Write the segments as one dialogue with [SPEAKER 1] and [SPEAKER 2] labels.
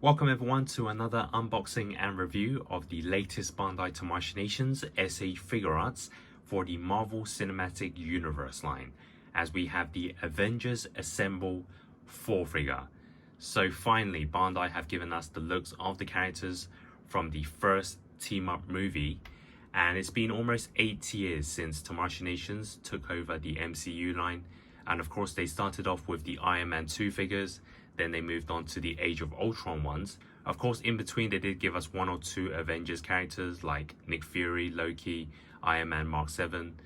[SPEAKER 1] Welcome everyone to another unboxing and review of the latest Bandai Tamashii Nations SA Figuarts for the Marvel Cinematic Universe line, as we have the Avengers Assemble 4 figure. So finally, Bandai have given us the looks of the characters from the first team-up movie, and it's been almost 8 years since Tamashii Nations took over the MCU line, and of course they started off with the Iron Man 2 figures. Then they moved on to the Age of Ultron ones. Of course, in between they did give us 1 or 2 Avengers characters like Nick Fury, Loki, Iron Man Mark 7.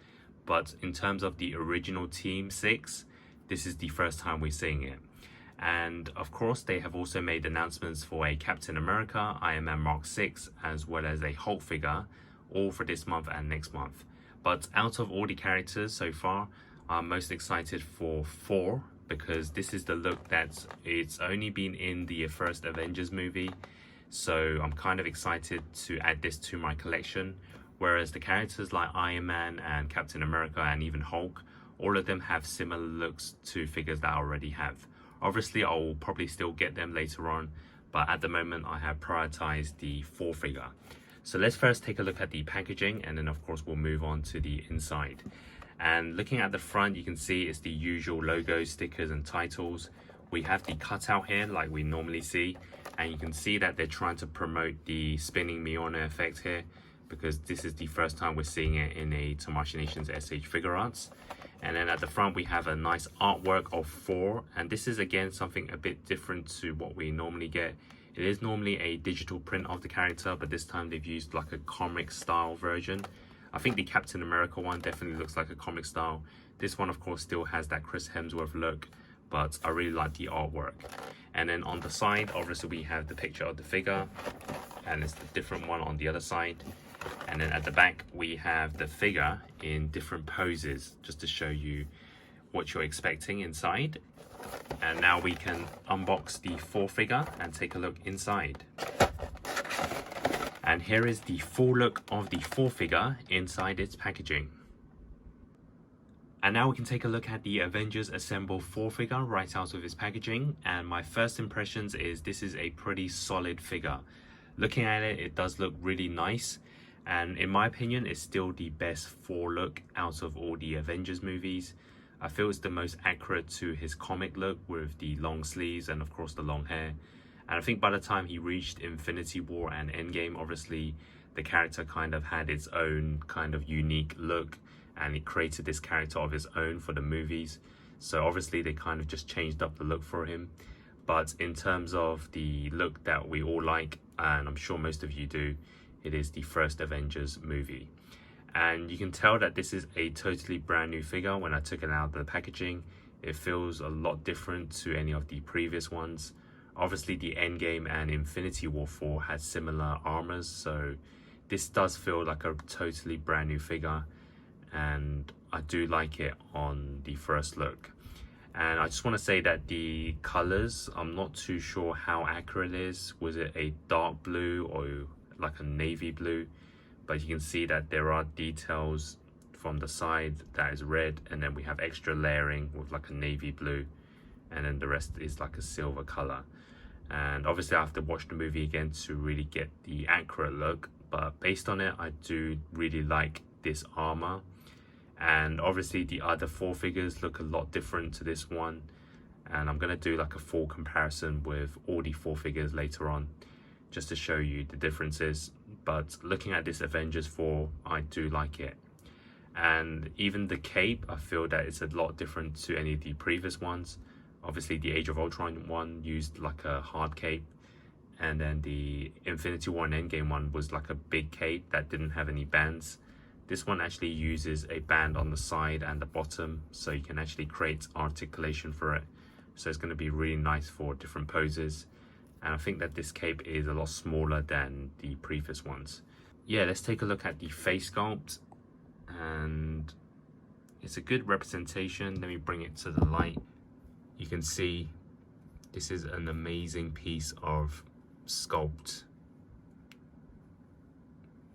[SPEAKER 1] But in terms of the original Team 6, this is the first time we're seeing it. And of course, they have also made announcements for a Captain America, Iron Man Mark 6, as well as a Hulk figure, all for this month and next month. But out of all the characters so far, I'm most excited for Thor, because this is the look that it's only been in the first Avengers movie, so I'm kind of excited to add this to my collection. Whereas the characters like Iron Man and Captain America and even Hulk, all of them have similar looks to figures that I already have. Obviously I'll probably still get them later on, but at the moment I have prioritized the Thor figure. So let's first take a look at the packaging, and then of course we'll move on to the inside. And looking at the front, you can see it's the usual logos, stickers and titles. We have the cutout here like we normally see, and you can see that they're trying to promote the spinning Miona effect here, because this is the first time we're seeing it in a Tamashii Nations SH Figuarts. And then at the front we have a nice artwork of Thor, and this is again something a bit different to what we normally get. It is normally a digital print of the character, but this time they've used like a comic style version. I think the Captain America one definitely looks like a comic style. This one of course still has that Chris Hemsworth look, but I really like the artwork. And then on the side, obviously we have the picture of the figure, and it's the different one on the other side. And then at the back we have the figure in different poses, just to show you what you're expecting inside. And now we can unbox the Thor figure and take a look inside. And here is the full look of the Thor figure inside its packaging. And now we can take a look at the Avengers Assemble 4 figure right out of its packaging. And my first impressions is this is a pretty solid figure. Looking at it, it does look really nice. And in my opinion, it's still the best Thor look out of all the Avengers movies. I feel it's the most accurate to his comic look with the long sleeves and of course the long hair. And I think by the time he reached Infinity War and Endgame, obviously the character kind of had its own kind of unique look, and it created this character of his own for the movies. So obviously they kind of just changed up the look for him. But in terms of the look that we all like, and I'm sure most of you do, it is the first Avengers movie. And you can tell that this is a totally brand new figure. When I took it out of the packaging, it feels a lot different to any of the previous ones. Obviously the Endgame and Infinity War 4 had similar armors, so this does feel like a totally brand new figure, and I do like it on the first look. And I just want to say that the colors, I'm not too sure how accurate it is. Was it a dark blue or like a navy blue? But you can see that there are details from the side that is red, and then we have extra layering with like a navy blue, and then the rest is like a silver color. And obviously I have to watch the movie again to really get the accurate look, but based on it, I do really like this armor. And obviously the other 4 figures look a lot different to this one, and I'm gonna do like a full comparison with all the 4 figures later on, just to show you the differences. But looking at this Avengers 4, I do like it. And even the cape, I feel that it's a lot different to any of the previous ones. Obviously the Age of Ultron one used like a hard cape, and then the Infinity War and Endgame one was like a big cape that didn't have any bands. This one actually uses a band on the side and the bottom, so you can actually create articulation for it. So it's going to be really nice for different poses. And I think that this cape is a lot smaller than the previous ones. Yeah, let's take a look at the face sculpt, and it's a good representation. Let me bring it to the light. You can see this is an amazing piece of sculpt,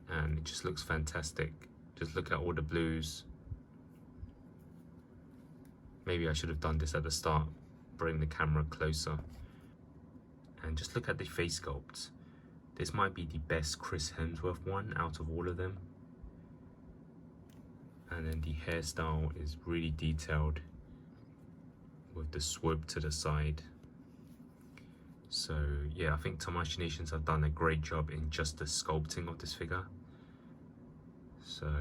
[SPEAKER 1] and it just looks fantastic. Just look at all the blues. Maybe I should have done this at the start, bring the camera closer. And just look at the face sculpt. This might be the best Chris Hemsworth one out of all of them. And then the hairstyle is really detailed with the swoop to the side. So yeah, I think Tamashii Nations have done a great job in just the sculpting of this figure. So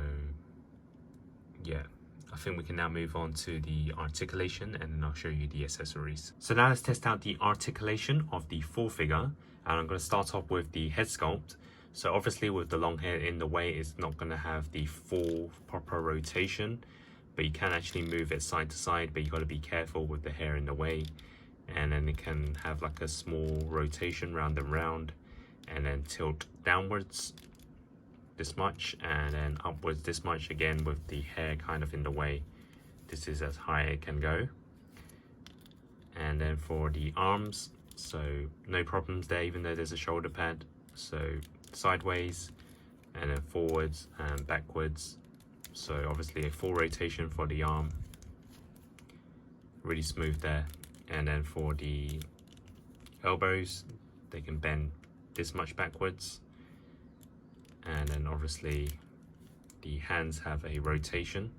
[SPEAKER 1] yeah, I think we can now move on to the articulation, and then I'll show you the accessories. So now let's test out the articulation of the Thor figure, and I'm going to start off with the head sculpt. So obviously with the long hair in the way, it's not going to have the full proper rotation, but you can actually move it side to side, but you got to be careful with the hair in the way. And then it can have like a small rotation round and round, and then tilt downwards this much, and then upwards this much, again with the hair kind of in the way. This is as high as it can go. And then for the arms, so no problems there, even though there's a shoulder pad. So sideways and then forwards and backwards. So obviously a full rotation for the arm, really smooth there. And then for the elbows, they can bend this much backwards. And then obviously the hands have a rotation,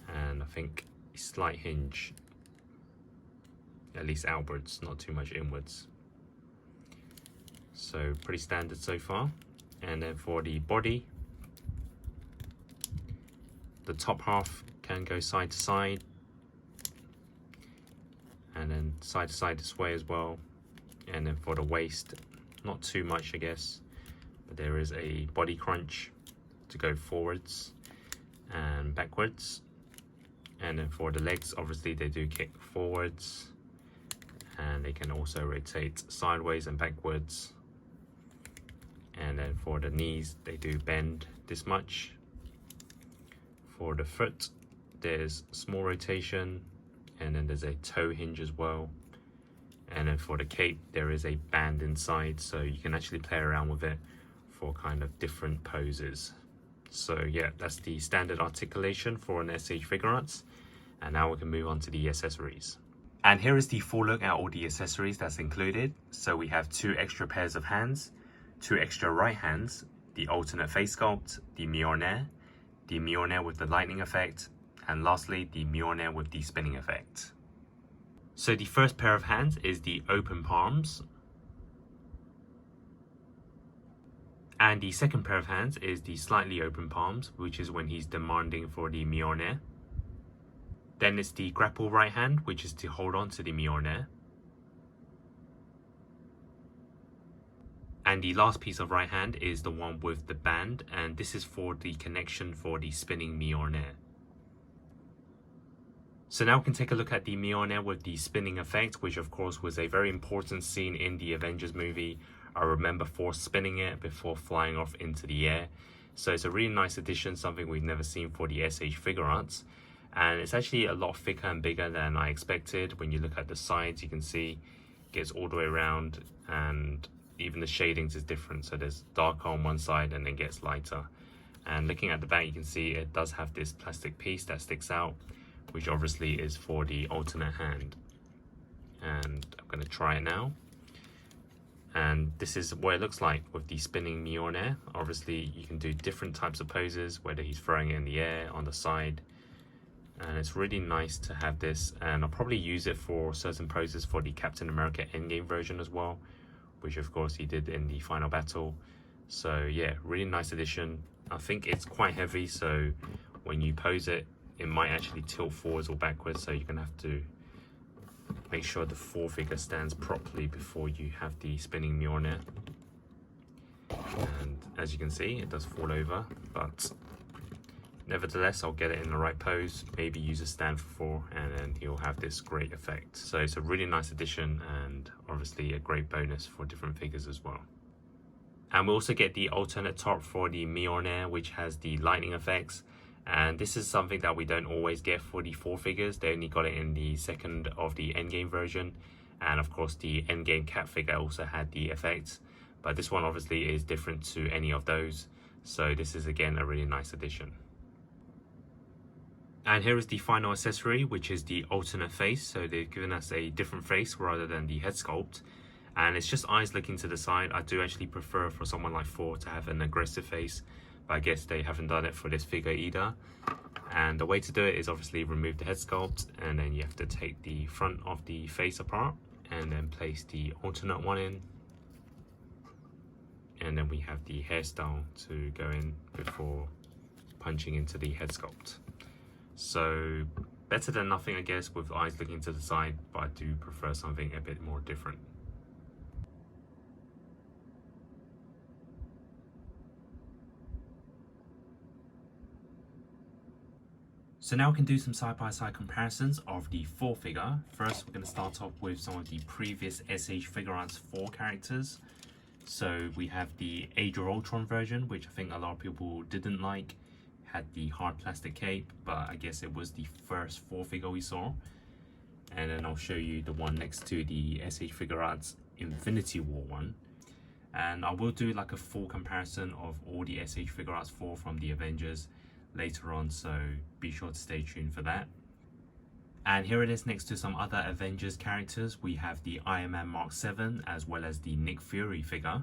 [SPEAKER 1] and I think a slight hinge, at least outwards, not too much inwards. So pretty standard so far. And then for the body, the top half can go side to side, and then side to side this way as well. And then for the waist, not too much I guess, but there is a body crunch to go forwards and backwards. And then for the legs, obviously they do kick forwards, and they can also rotate sideways and backwards. And then for the knees, they do bend this much. For the foot, there's small rotation, and then there's a toe hinge as well. And then for the cape, there is a band inside, so you can actually play around with it for kind of different poses. So yeah, that's the standard articulation for an SH Figuarts. And now we can move on to the accessories. And here is the full look at all the accessories that's included. So we have 2 extra pairs of hands, 2 extra right hands, the alternate face sculpt, the Mjolnir with the lightning effect, and lastly the Mjolnir with the spinning effect. So the first pair of hands is the open palms, and the second pair of hands is the slightly open palms, which is when he's demanding for the Mjolnir. Then it's the grapple right hand, which is to hold on to the Mjolnir. And the last piece of right hand is the one with the band, and this is for the connection for the spinning Mjolnir. So now we can take a look at the Mjolnir with the spinning effect, which of course was a very important scene in the Avengers movie. I remember Thor spinning it before flying off into the air. So it's a really nice addition, something we've never seen for the SH Figuarts. And it's actually a lot thicker and bigger than I expected. When you look at the sides, you can see it gets all the way around, and even the shadings is different. So there's darker on one side and then gets lighter. And looking at the back, you can see it does have this plastic piece that sticks out, which obviously is for the alternate hand. And I'm going to try it now. And this is what it looks like with the spinning Mjolnir. Obviously you can do different types of poses, whether he's throwing it in the air, on the side. And it's really nice to have this, and I'll probably use it for certain poses for the Captain America Endgame version as well, which of course he did in the final battle. So yeah, really nice addition. I think it's quite heavy, so when you pose it, it might actually tilt forwards or backwards, so you're gonna have to make sure the Thor figure stands properly before you have the spinning Mjolnir. And as you can see, it does fall over, but nevertheless, I'll get it in the right pose, maybe use a stand for Thor, and then he'll have this great effect. So it's a really nice addition, and obviously a great bonus for different figures as well. And we also get the alternate top for the Mjolnir, which has the lightning effects. And this is something that we don't always get for the Thor figures. They only got it in the second of the Endgame version. And of course the Endgame Cap figure also had the effects. But this one obviously is different to any of those. So this is again a really nice addition. And here is the final accessory, which is the alternate face. So they've given us a different face rather than the head sculpt. and it's just eyes looking to the side. I do actually prefer for someone like Thor to have an aggressive face, but I guess they haven't done it for this figure either. And the way to do it is obviously remove the head sculpt, and then you have to take the front of the face apart and then place the alternate one in, and then we have the hairstyle to go in before punching into the head sculpt. So better than nothing, I guess, with eyes looking to the side, but I do prefer something a bit more different. So now we can do some side-by-side comparisons of the Thor figure. First, we're going to start off with some of the previous SH Figuarts 4 characters. So we have the Age of Ultron version, which I think a lot of people didn't like. Had the hard plastic cape, but I guess it was the first Thor figure we saw. And then I'll show you the one next to the SH Figuarts Infinity War one. And I will do like a full comparison of all the SH Figuarts 4 from the Avengers later on, so be sure to stay tuned for that. And here it is next to some other Avengers characters. We have the Iron Man Mark 7 as well as the Nick Fury figure.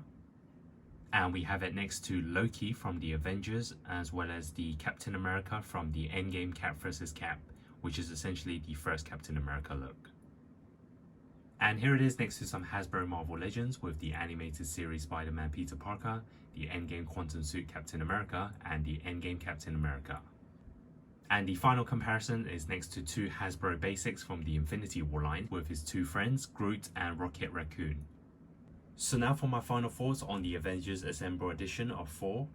[SPEAKER 1] And we have it next to Loki from the Avengers as well as the Captain America from the Endgame Cap vs. Cap, which is essentially the first Captain America look. And here it is next to some Hasbro Marvel Legends with the animated series Spider-Man Peter Parker, the Endgame Quantum Suit Captain America, and the Endgame Captain America. And the final comparison is next to two Hasbro basics from the Infinity War line with his two friends, Groot and Rocket Raccoon. So now for my final thoughts on the Avengers Assemble edition of Thor.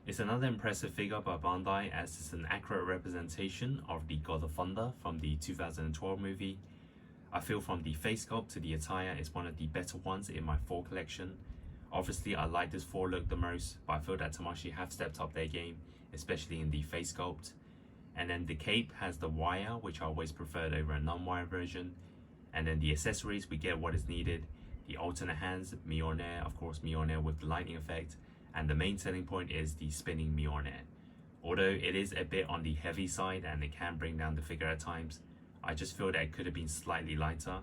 [SPEAKER 1] It's another impressive figure by Bandai, as it's an accurate representation of the God of Thunder from the 2012 movie. I feel from the face sculpt to the attire, it's one of the better ones in my Thor collection. Obviously I like this Thor look the most, but I feel that Tamashii have stepped up their game, especially in the face sculpt. And then the cape has the wire, which I always preferred over a non-wire version. And then the accessories, we get what is needed. The alternate hands, Mjolnir, of course Mjolnir with the lightning effect. And the main selling point is the spinning Mjolnir. Although it is a bit on the heavy side and it can bring down the figure at times, I just feel that it could have been slightly lighter.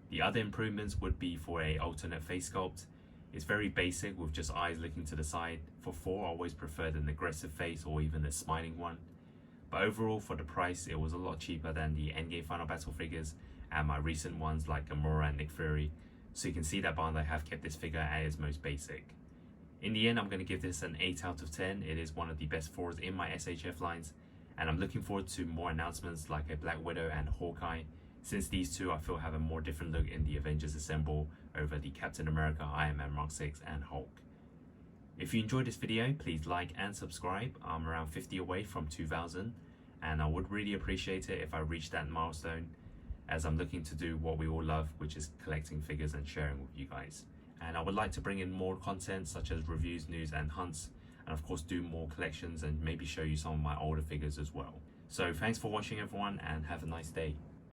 [SPEAKER 1] The other improvements would be for a alternate face sculpt. It's very basic with just eyes looking to the side. For Thor, I always preferred an aggressive face or even a smiling one. But overall, for the price, it was a lot cheaper than the Endgame Final Battle figures and my recent ones like Gamora and Nick Fury. So you can see that Bandai have kept this figure at its most basic. In the end, I'm going to give this an 8 out of 10. It is one of the best Thors in my SHF lines. And I'm looking forward to more announcements like a Black Widow and Hawkeye, since these two I feel have a more different look in the Avengers Assemble over the Captain America, Iron Man Mark 6 and Hulk. If you enjoyed this video, please like and subscribe. I'm around 50 away from 2,000 and I would really appreciate it if I reach that milestone, as I'm looking to do what we all love, which is collecting figures and sharing with you guys. And I would like to bring in more content such as reviews, news and hunts, and of course do more collections and maybe show you some of my older figures as well. So thanks for watching everyone and have a nice day.